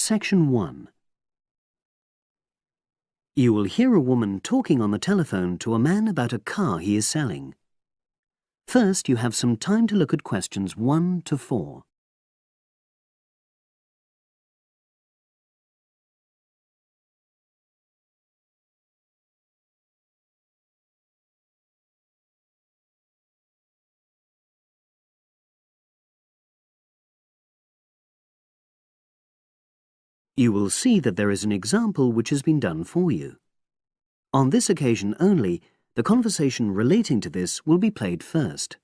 Section 1. You will hear a woman talking on the telephone to a man about a car he is selling. First, you have some time to look at questions 1 to 4. You will see that there is an example which has been done for you. On this occasion only, the conversation relating to this will be played first.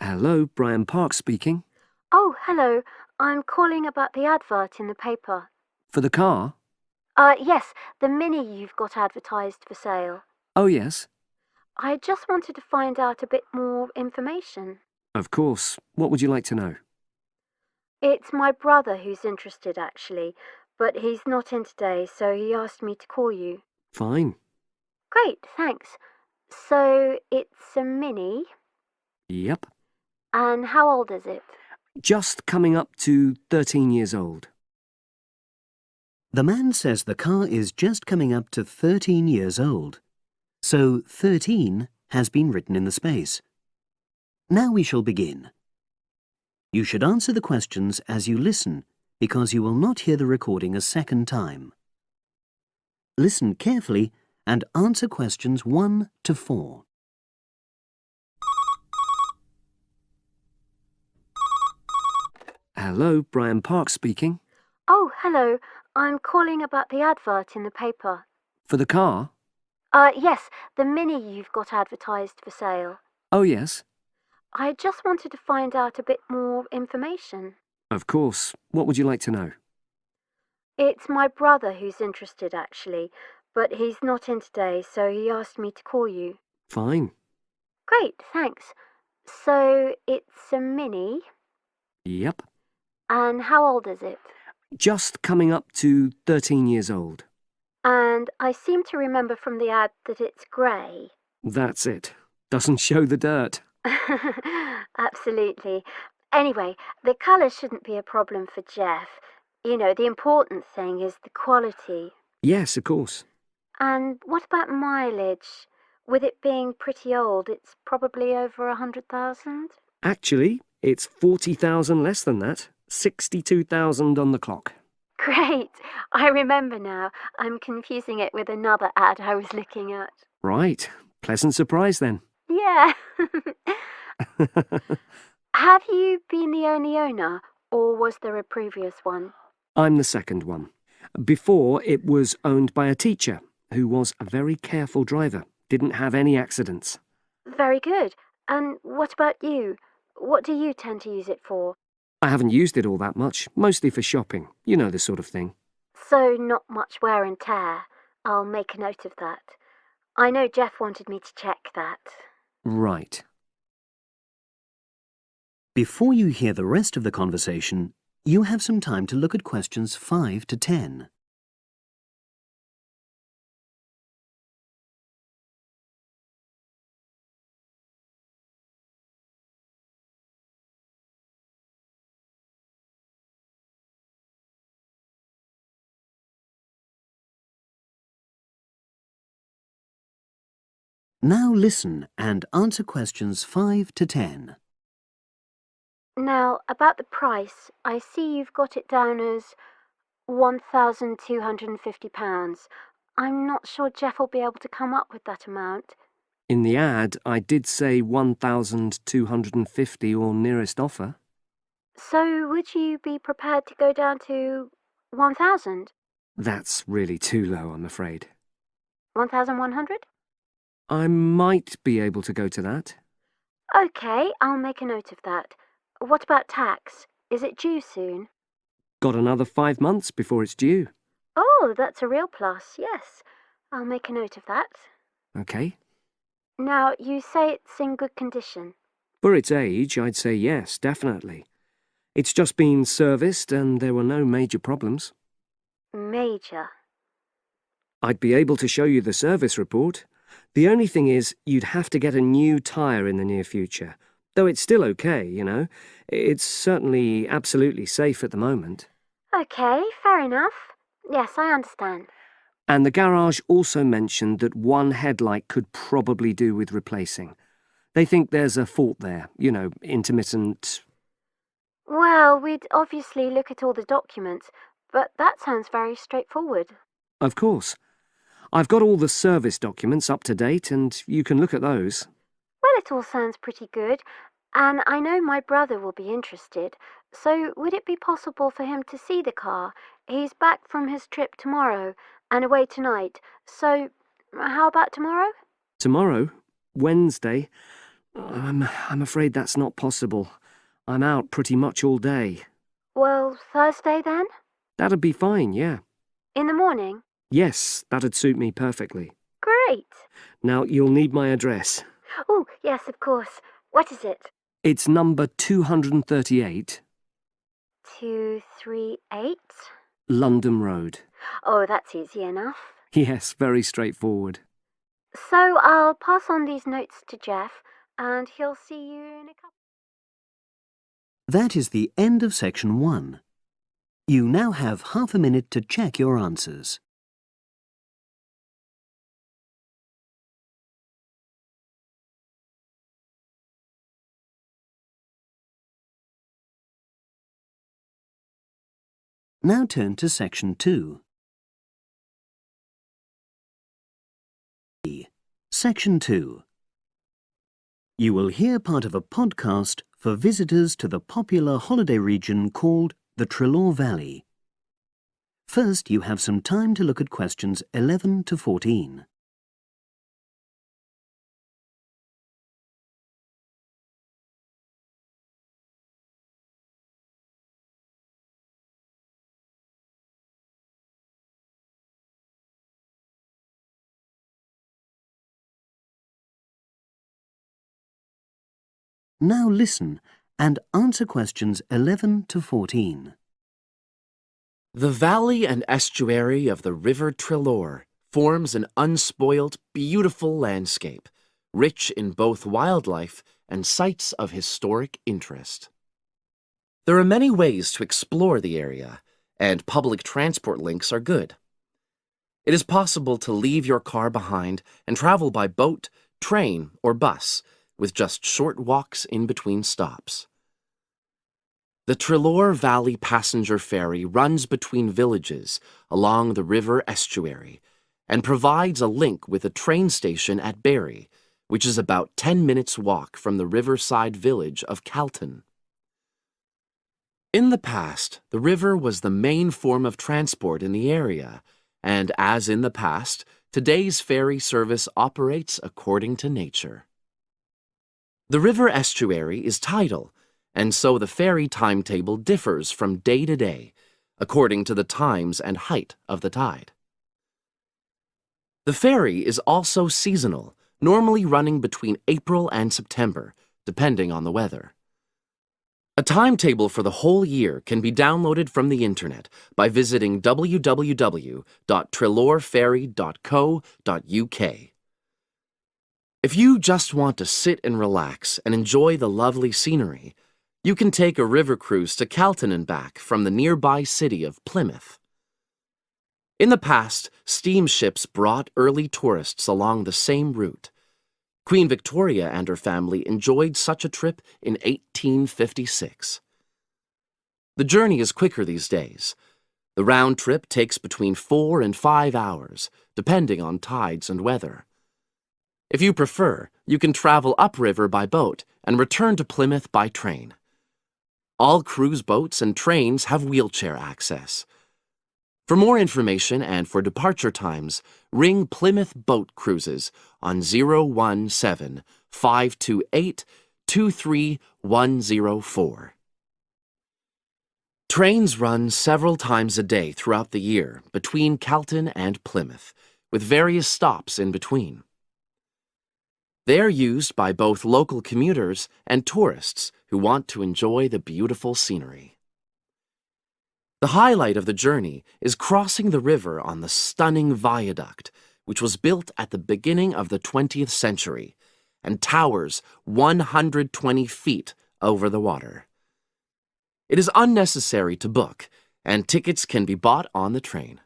Hello, Brian Park speaking. Oh, hello. I'm calling about the advert in the paper. For the car? Yes, the Mini you've got advertised for sale. Oh, yes. I just wanted to find out a bit more information. Of course. What would you like to know? It's my brother who's interested, actually, but he's not in today, so he asked me to call you. Fine. Great, thanks. So, it's a Mini, Yep. and how old is it? Just coming up to 13 years old. The man says the car is just coming up to 13 years old. So 13 has been written in the space. Now we shall begin. You should answer the questions as you listen, because you will not hear the recording a second time. Listen carefully and answer questions 1 to 4. Hello, Brian Park speaking. Oh, hello. I'm calling about the advert in the paper. For the car? Yes, the Mini you've got advertised for sale. Oh, yes. I just wanted to find out a bit more information. Of course. What would you like to know? It's my brother who's interested, actually, but he's not in today, so he asked me to call you. Fine. Great, thanks. So, it's a Mini, Yep. and how old is it? Just coming up to 13 years old. And I seem to remember from the ad that it's grey. That's it. Doesn't show the dirt. Absolutely. Anyway, the colour shouldn't be a problem for Jeff. You know, the important thing is the quality. Yes, of course. And what about mileage? With it being pretty old, it's probably over 100,000? Actually, it's 40,000 less than that. 62,000 on the clock. Great! I remember now. I'm confusing it with another ad I was looking at. Right. Pleasant surprise then. Yeah. Have you been the only owner, or was there a previous one? I'm the second one. Before, it was owned by a teacher who was a very careful driver, didn't have any accidents. Very good. And what about you? What do you tend to use it for? I haven't used it all that much, mostly for shopping. You know the sort of thing. So not much wear and tear. I'll make a note of that. I know Jeff wanted me to check that. Right. Before you hear the rest of the conversation, you have some time to look at questions 5 to 10. Now listen and answer questions 5 to 10. Now, about the price, I see you've got it down as £1,250. I'm not sure Jeff will be able to come up with that amount. In the ad, I did say 1,250 or nearest offer. So would you be prepared to go down to 1,000? That's really too low, I'm afraid. 1,100? I might be able to go to that. OK, I'll make a note of that. What about tax? Is it due soon? Got another 5 months before it's due. Oh, that's a real plus, yes. I'll make a note of that. OK. Now, you say it's in good condition. For its age, I'd say yes, definitely. It's just been serviced and there were no major problems. Major? I'd be able to show you the service report. The only thing is, you'd have to get a new tyre in the near future. though it's still okay, you know. It's certainly absolutely safe at the moment. Okay, fair enough. Yes, I understand. And the garage also mentioned that one headlight could probably do with replacing. They think there's a fault there, you know, intermittent. Well, we'd obviously look at all the documents, but that sounds very straightforward. Of course. I've got all the service documents up to date, and you can look at those. Well, it all sounds pretty good, and I know my brother will be interested, so would it be possible for him to see the car? He's back from his trip tomorrow and away tonight, so how about tomorrow? Tomorrow? Wednesday? I'm afraid that's not possible. I'm out pretty much all day. Well, Thursday then? That'd be fine, yeah. In the morning? Yes, that'd suit me perfectly. Great. Now, you'll need my address. Oh, yes, of course. What is it? It's number 238, 238? London Road. Oh, that's easy enough. Yes, very straightforward. So I'll pass on these notes to Jeff, and he'll see you in a couple. That is the end of section 1. You now have half a minute to check your answers. Now turn to section 2. Section 2. You will hear part of a podcast for visitors to the popular holiday region called the Trelaw Valley. First, you have some time to look at questions 11 to 14. Now listen and answer questions 11 to 14. The valley and estuary of the River Trelaw forms an unspoiled, beautiful landscape, rich in both wildlife and sites of historic interest. There are many ways to explore the area, and public transport links are good. It is possible to leave your car behind and travel by boat, train, or bus, with just short walks in between stops. The Trelaw Valley Passenger Ferry runs between villages along the river estuary and provides a link with a train station at Barry, which is about 10 minutes' walk from the riverside village of Calton. In the past, the river was the main form of transport in the area, and as in the past, today's ferry service operates according to nature. The river estuary is tidal, and so the ferry timetable differs from day to day, according to the times and height of the tide. The ferry is also seasonal, normally running between April and September, depending on the weather. A timetable for the whole year can be downloaded from the internet by visiting www.trelawferry.co.uk. If you just want to sit and relax and enjoy the lovely scenery, you can take a river cruise to Calton and back from the nearby city of Plymouth. In the past, steamships brought early tourists along the same route. Queen Victoria and her family enjoyed such a trip in 1856. The journey is quicker these days. The round trip takes between 4 and 5 hours, depending on tides and weather. If you prefer, you can travel upriver by boat and return to Plymouth by train. All cruise boats and trains have wheelchair access. For more information and for departure times, ring Plymouth Boat Cruises on 017-528-23104. Trains run several times a day throughout the year between Calton and Plymouth, with various stops in between. They are used by both local commuters and tourists who want to enjoy the beautiful scenery. The highlight of the journey is crossing the river on the stunning viaduct, which was built at the beginning of the 20th century and towers 120 feet over the water. It is unnecessary to book, and tickets can be bought on the train.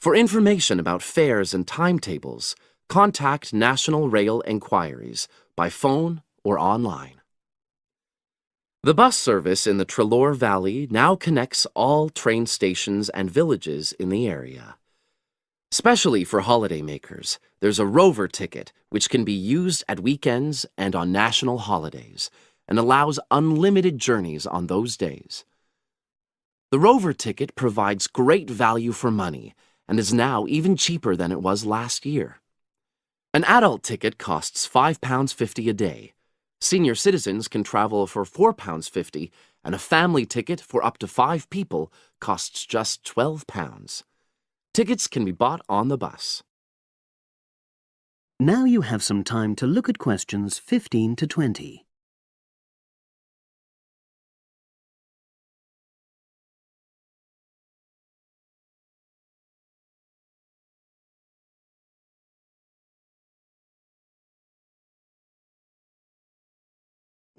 For information about fares and timetables, contact National Rail Enquiries by phone or online. The bus service in the Trelore Valley now connects all train stations and villages in the area. Especially for holidaymakers, there's a Rover ticket which can be used at weekends and on national holidays and allows unlimited journeys on those days. The Rover ticket provides great value for money and is now even cheaper than it was last year. An adult ticket costs £5.50 a day. Senior citizens can travel for £4.50, and a family ticket for up to 5 people costs just £12. Tickets can be bought on the bus. Now you have some time to look at questions 15 to 20.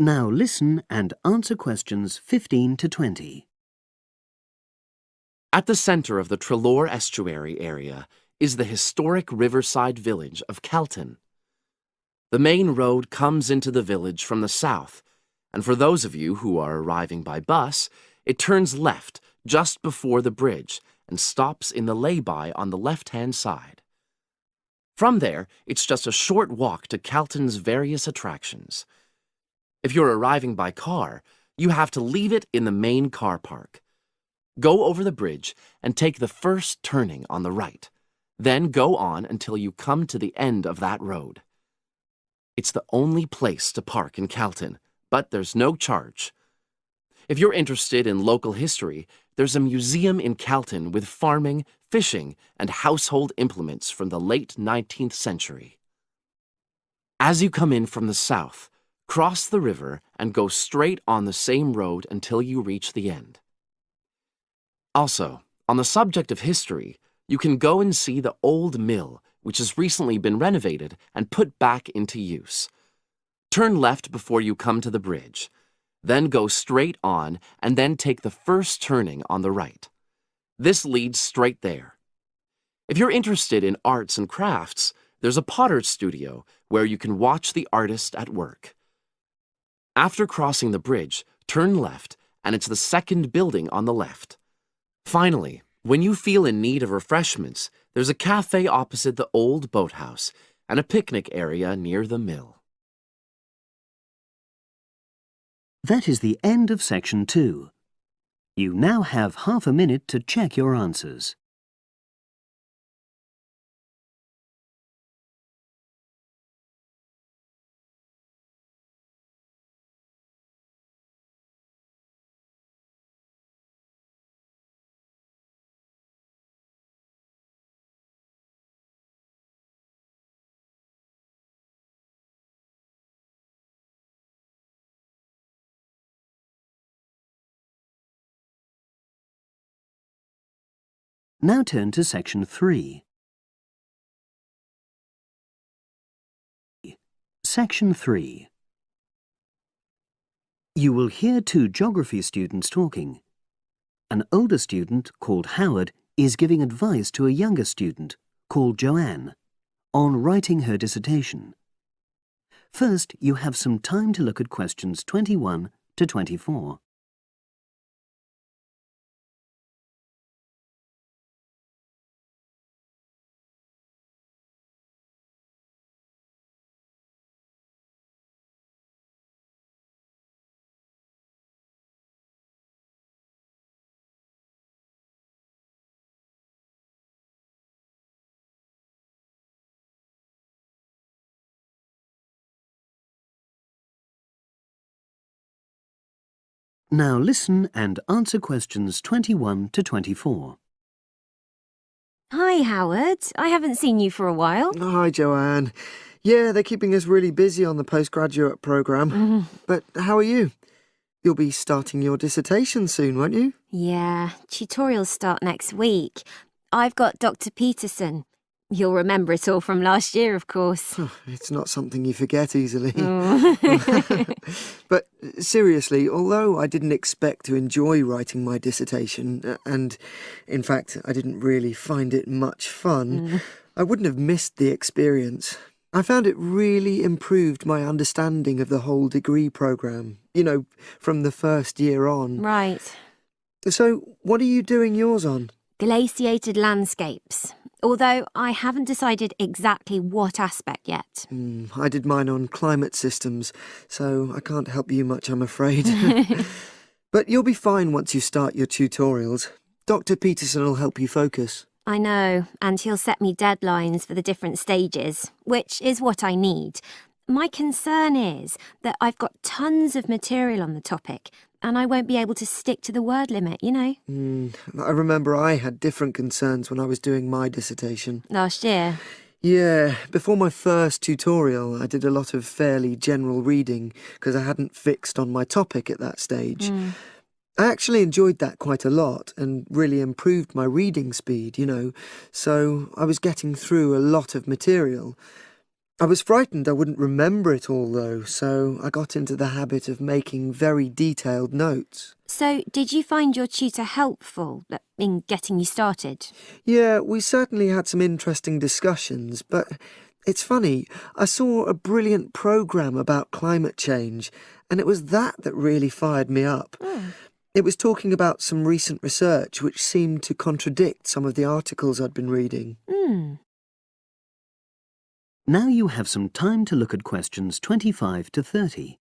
Now listen and answer questions 15 to 20. At the center of the Trelore Estuary area is the historic riverside village of Kelton. The main road comes into the village from the south, and for those of you who are arriving by bus, it turns left just before the bridge and stops in the lay-by on the left-hand side. From there, it's just a short walk to Kelton's various attractions. If you're arriving by car, you have to leave it in the main car park. Go over the bridge and take the first turning on the right. Then go on until you come to the end of that road. It's the only place to park in Kelton, but there's no charge. If you're interested in local history, there's a museum in Kelton with farming, fishing, and household implements from the late 19th century. As you come in from the south, cross the river and go straight on the same road until you reach the end. Also, on the subject of history, you can go and see the old mill, which has recently been renovated and put back into use. Turn left before you come to the bridge, then go straight on and then take the first turning on the right. This leads straight there. If you're interested in arts and crafts, there's a potter's studio where you can watch the artist at work. After crossing the bridge, turn left, and it's the second building on the left. Finally, when you feel in need of refreshments, there's a cafe opposite the old boathouse and a picnic area near the mill. That is the end of section 2. You now have half a minute to check your answers. Now turn to section 3. Section 3. You will hear 2 geography students talking. An older student, called Howard, is giving advice to a younger student, called Joanne, on writing her dissertation. First, you have some time to look at questions 21 to 24. Now listen and answer questions 21 to 24. Hi, Howard. I haven't seen you for a while. Hi, Joanne. Yeah, they're keeping us really busy on the postgraduate programme. But how are you? You'll be starting your dissertation soon, won't you? Yeah, tutorials start next week. I've got Dr. Peterson. You'll remember it all from last year, of course. It's not something you forget easily. Oh. But seriously, although I didn't expect to enjoy writing my dissertation, and in fact I didn't really find it much fun, I wouldn't have missed the experience. I found it really improved my understanding of the whole degree programme, from the first year on. Right. So, what are you doing yours on? Glaciated landscapes. Although I haven't decided exactly what aspect yet. I did mine on climate systems, so I can't help you much, I'm afraid. But you'll be fine once you start your tutorials. Dr. Peterson will help you focus. I know, and he'll set me deadlines for the different stages, which is what I need. My concern is that I've got tons of material on the topic, and I won't be able to stick to the word limit, I remember I had different concerns when I was doing my dissertation. Last year. Yeah, before my first tutorial, I did a lot of fairly general reading because I hadn't fixed on my topic at that stage. I actually enjoyed that quite a lot and really improved my reading speed, so I was getting through a lot of material. I was frightened I wouldn't remember it all, though, so I got into the habit of making very detailed notes. So, did you find your tutor helpful in getting you started? Yeah, we certainly had some interesting discussions, but it's funny, I saw a brilliant programme about climate change, and it was that really fired me up. It was talking about some recent research which seemed to contradict some of the articles I'd been reading. Now you have some time to look at questions 25 to 30.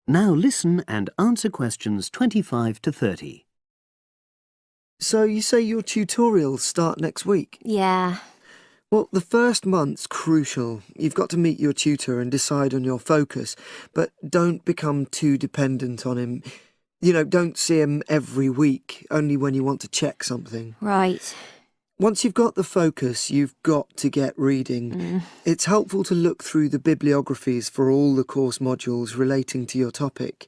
Now listen and answer questions 25 to 30. So you say your tutorials start next week? Yeah. Well, the first month's crucial. You've got to meet your tutor and decide on your focus, but don't become too dependent on him. Don't see him every week, only when you want to check something. Right. Once you've got the focus, you've got to get reading. It's helpful to look through the bibliographies for all the course modules relating to your topic,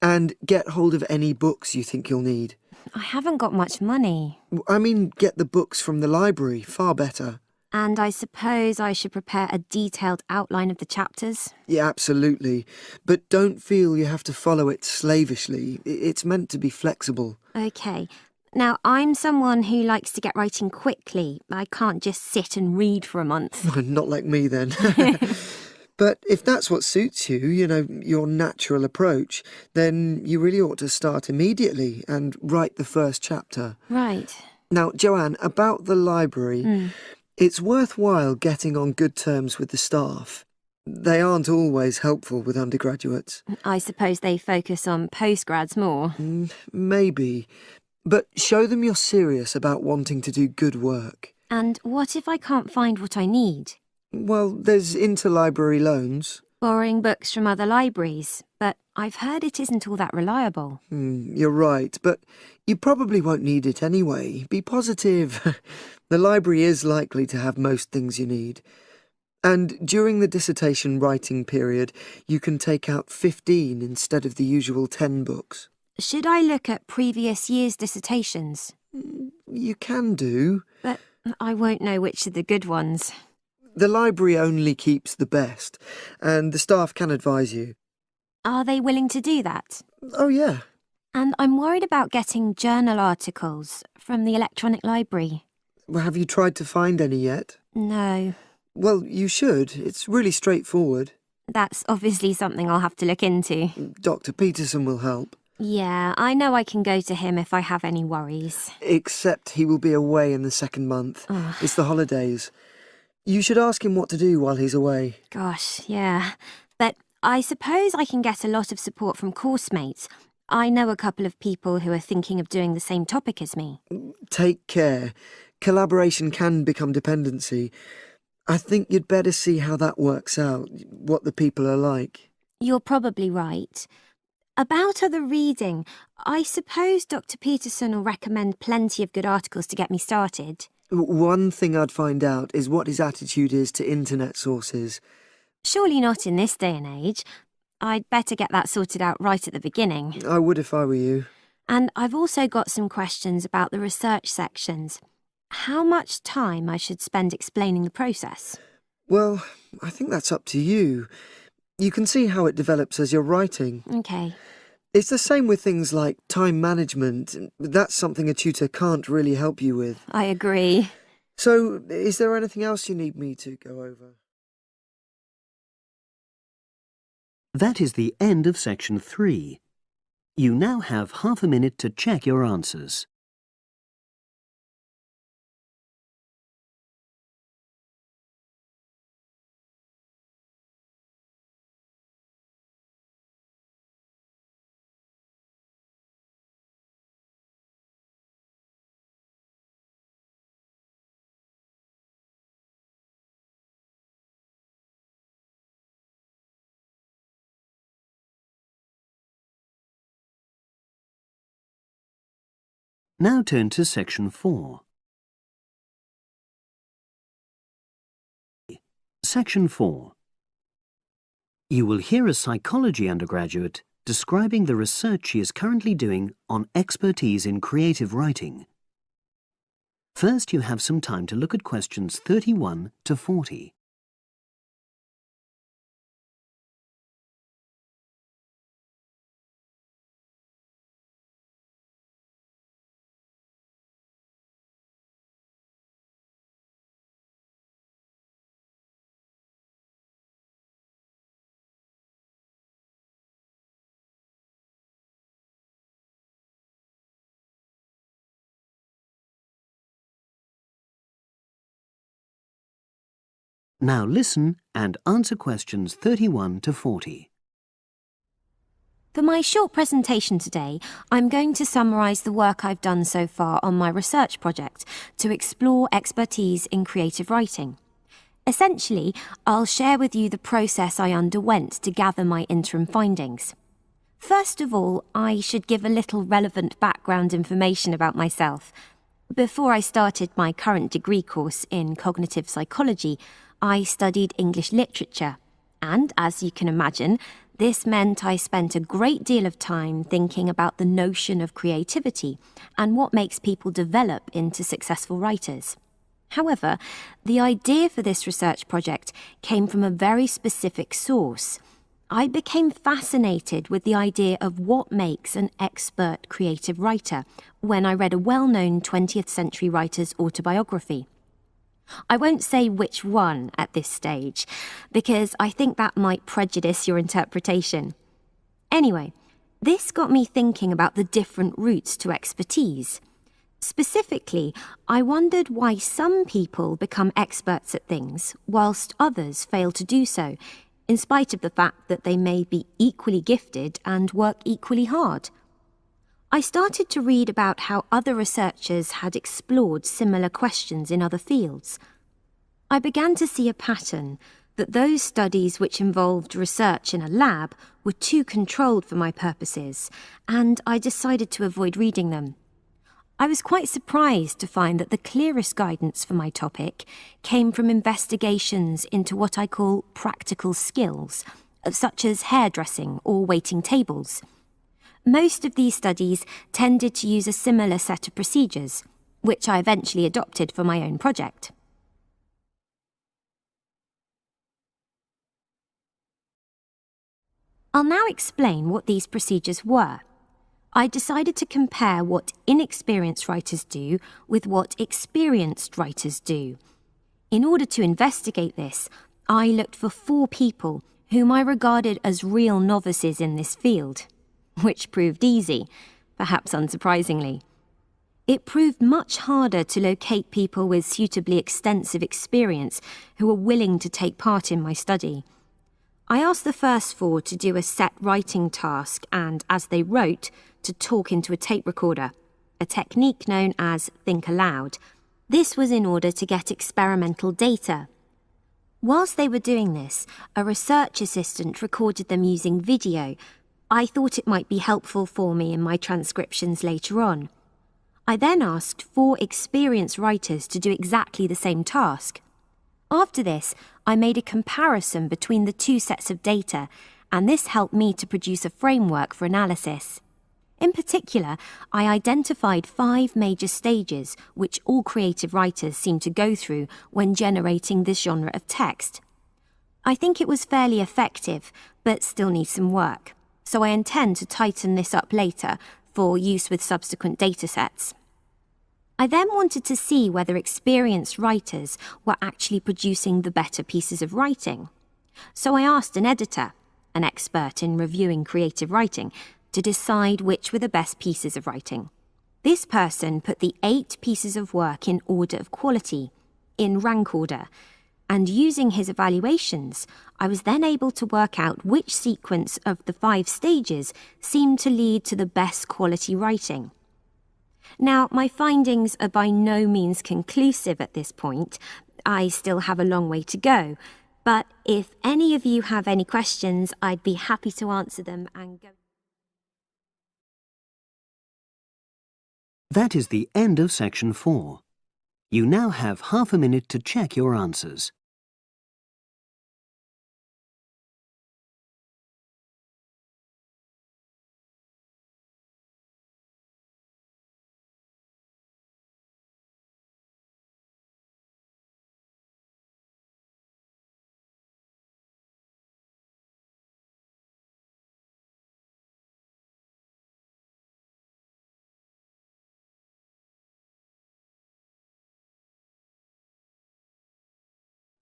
and get hold of any books you think you'll need. I haven't got much money. I mean, get the books from the library, far better. And I suppose I should prepare a detailed outline of the chapters? Yeah, absolutely. But don't feel you have to follow it slavishly. It's meant to be flexible. OK. Now, I'm someone who likes to get writing quickly. I can't just sit and read for a month. Not like me, then. But if that's what suits you, your natural approach, then you really ought to start immediately and write the first chapter. Right. Now, Joanne, about the library, it's worthwhile getting on good terms with the staff. They aren't always helpful with undergraduates. I suppose they focus on postgrads more. Maybe. But show them you're serious about wanting to do good work. And what if I can't find what I need? Well, there's interlibrary loans. Borrowing books from other libraries, but I've heard it isn't all that reliable. You're right, but you probably won't need it anyway. Be positive. The library is likely to have most things you need. And during the dissertation writing period, you can take out 15 instead of the usual 10 books. Should I look at previous year's dissertations? You can do. But I won't know which are the good ones. The library only keeps the best, and the staff can advise you. Are they willing to do that? Oh, yeah. And I'm worried about getting journal articles from the electronic library. Well, have you tried to find any yet? No. Well, you should. It's really straightforward. That's obviously something I'll have to look into. Dr. Peterson will help. Yeah, I know I can go to him if I have any worries. Except he will be away in the second month. It's the holidays. You should ask him what to do while he's away. Gosh, yeah. But I suppose I can get a lot of support from course mates. I know a couple of people who are thinking of doing the same topic as me. Take care. Collaboration can become dependency. I think you'd better see how that works out, what the people are like. You're probably right. About other reading, I suppose Dr. Peterson will recommend plenty of good articles to get me started. One thing I'd find out is what his attitude is to internet sources. Surely not in this day and age. I'd better get that sorted out right at the beginning. I would if I were you. And I've also got some questions about the research sections. How much time I should spend explaining the process? Well, I think that's up to you. You can see how it develops as you're writing. OK. It's the same with things like time management. That's something a tutor can't really help you with. I agree. So, is there anything else you need me to go over? That is the end of section 3. You now have half a minute to check your answers. Now turn to section 4. Section 4. You will hear a psychology undergraduate describing the research she is currently doing on expertise in creative writing. First, you have some time to look at questions 31 to 40. Now listen and answer questions 31 to 40. For my short presentation today, I'm going to summarise the work I've done so far on my research project to explore expertise in creative writing. Essentially, I'll share with you the process I underwent to gather my interim findings. First of all, I should give a little relevant background information about myself. Before I started my current degree course in cognitive psychology, I studied English literature, and as you can imagine, this meant I spent a great deal of time thinking about the notion of creativity and what makes people develop into successful writers. However, the idea for this research project came from a very specific source. I became fascinated with the idea of what makes an expert creative writer when I read a well-known 20th century writer's autobiography. I won't say which one at this stage, because I think that might prejudice your interpretation. Anyway, this got me thinking about the different routes to expertise. Specifically, I wondered why some people become experts at things whilst others fail to do so, in spite of the fact that they may be equally gifted and work equally hard. I started to read about how other researchers had explored similar questions in other fields. I began to see a pattern that those studies which involved research in a lab were too controlled for my purposes, and I decided to avoid reading them. I was quite surprised to find that the clearest guidance for my topic came from investigations into what I call practical skills, such as hairdressing or waiting tables. Most of these studies tended to use a similar set of procedures, which I eventually adopted for my own project. I'll now explain what these procedures were. I decided to compare what inexperienced writers do with what experienced writers do. In order to investigate this, I looked for 4 people whom I regarded as real novices in this field, which proved easy, perhaps unsurprisingly. It proved much harder to locate people with suitably extensive experience who were willing to take part in my study. I asked the first 4 to do a set writing task and, as they wrote, to talk into a tape recorder, a technique known as think aloud. This was in order to get experimental data. Whilst they were doing this, a research assistant recorded them using video, I thought it might be helpful for me in my transcriptions later on. I then asked 4 experienced writers to do exactly the same task. After this, I made a comparison between the 2 sets of data, and this helped me to produce a framework for analysis. In particular, I identified 5 major stages which all creative writers seem to go through when generating this genre of text. I think it was fairly effective, but still needs some work, so I intend to tighten this up later for use with subsequent datasets. I then wanted to see whether experienced writers were actually producing the better pieces of writing. So I asked an editor, an expert in reviewing creative writing, to decide which were the best pieces of writing. This person put the 8 pieces of work in order of quality, in rank order, and using his evaluations, I was then able to work out which sequence of the 5 stages seemed to lead to the best quality writing. Now, my findings are by no means conclusive at this point. I still have a long way to go, but if any of you have any questions, I'd be happy to answer them and go. That is the end of section 4. You now have half a minute to check your answers.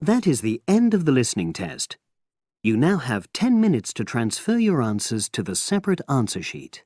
That is the end of the listening test. You now have 10 minutes to transfer your answers to the separate answer sheet.